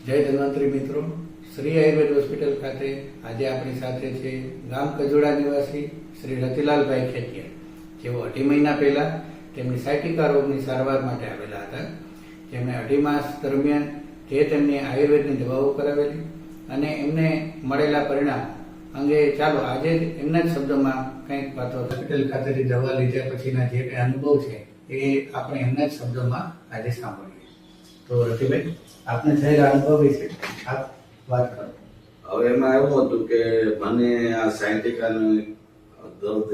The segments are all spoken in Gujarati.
જય ધન્વંતરી મિત્રો, શ્રી આયુર્વેદ હોસ્પિટલ ખાતે આજે આપણી સાથે છે ગામ કજોડા નિવાસી શ્રી રતિલાલભાઈ ખેતિયા, જેઓ 2.5 મહિના પહેલા તેમની સાયટિકા રોગની સારવાર માટે આવેલા હતા. જેમણે 2.5 માસ દરમિયાન જે તેમની આયુર્વેદની દવાઓ કરાવેલી અને એમને મળેલા પરિણામ અંગે ચાલો આજે એમના જ શબ્દોમાં કંઈક વાતો. હોસ્પિટલ ખાતેથી દવા લીધા પછીના જે કંઈ અનુભવ છે એ આપણે એમના જ શબ્દોમાં આજે સાંભળીએ. તો રતિભાઈ, આપને થયેલા અનુભવ વિશે આપ વાત કરો. હવે એમાં એવું હતું કે મને આ સાયન્ટિકાનું દર્દ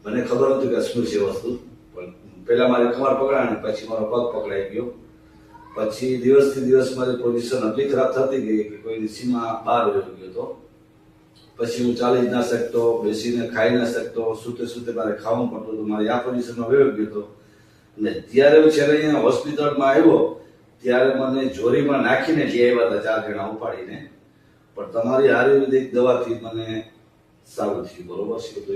મને ખબર હતી કે શું છે વસ્તુ, પણ પહેલા મારી કમર પકડાણી, પછી મારો પગ પકડાઈ ગયો. પછી દિવસથી દિવસ મારી પોઝિશન એટલી ખરાબ થતી ગઈ કે કોઈ સીમા બહાર રહી ગયો હતો. પછી હું ચાલી જ ના શકતો, બેસીને ખાઈ ના શકતો, સૂતે સૂતે મારે ખાવું પડતું હતું. મારી આ પોઝિશનમાં વયો ગયો હતો. અને જ્યારે હું છેલ્લે અહીંયા હોસ્પિટલમાં આવ્યો ત્યારે મને જોરીમાં નાખીને લઈ આવ્યા હતા 4 જણા ઉપાડીને. પણ તમારી આયુર્વેદિક દવાથી મને સારું થયું. બરોબર છે, તો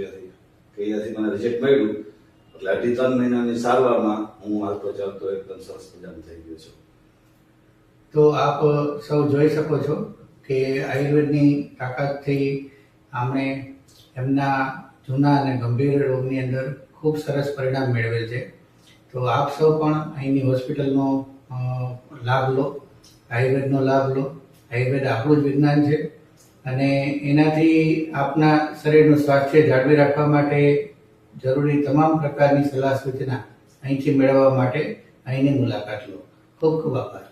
અહીંયાથી મને રિઝલ્ટ મળ્યું. એટલે 2.5-3 મહિનાની સારવારમાં હું હાલતો ચાલતો એકદમ સરસ મજાનો થઈ ગયો છું. તો આપ સૌ જોઈ શકો છો કે આયુર્વેદની તાકાતથી આમણે એમના જૂના અને ગંભીર રોગની અંદર ખૂબ સરસ પરિણામ મેળવેલ છે. તો આપ સૌ પણ અહીંની હોસ્પિટલનો લાભ લો, આયુર્વેદનો લાભ લો. આયુર્વેદ આપણું જ વિજ્ઞાન છે અને એનાથી આપના શરીરનું સ્વાસ્થ્ય જાળવી રાખવા માટે જરૂરી તમામ પ્રકારની સલાહ સૂચના અહીંથી મેળવવા માટે અહીંની મુલાકાત લો. ખૂબ ખૂબ આભાર.